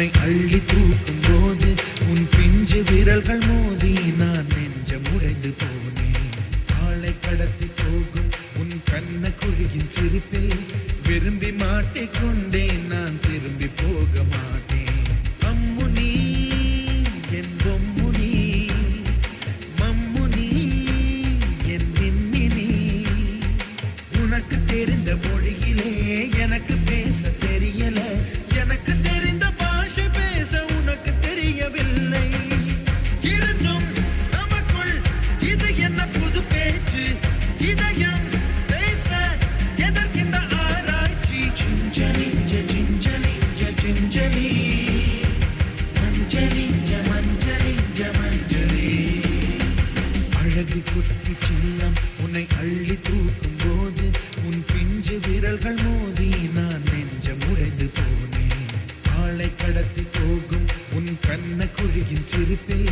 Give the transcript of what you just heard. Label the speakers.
Speaker 1: உன்னை அள்ளி தூக்கும் போது உன் பிஞ்சு விரல்கள் மோதி நான் நெஞ்சம் உடைந்து போனேன். ஆளை கடத்தி போகும் உன் கண்ண குழியின் சிரிப்பில் விரும்பி மாட்டிக்கொண்டேன். நான் திரும்பி போக மாட்டேன். அம்மு நீ என் பொம்மு நீ, மம்மு நீ என் மின்னி நீ. உனக்கு தெரிந்த மொழியிலே எனக்கு பேச தெரியல, எனக்கு தெரிந்த பாஷை பேச உனக்கு தெரியவில்லை. இருந்தும் நமக்குள் இது என்ன புது பேச்சு, இதயம் பேச எதற்கின்ற ஆராய்ச்சி. சிஞ்சலிஞ்ச சிஞ்சலிஞ்ச சிஞ்சலி, மஞ்சளிஞ்ச மஞ்சளிஞ்ச மஞ்சளி. அழகு குட்டி சின்னம் உன்னை அள்ளி தூக்கும் போது உன் பிஞ்சு விரல்கள் மோதி நான் நெஞ்சம் உடைந்து போனேன். ஆளை கடத்தி போகும் உன் கண்ண குழியின் சிரிப்பில்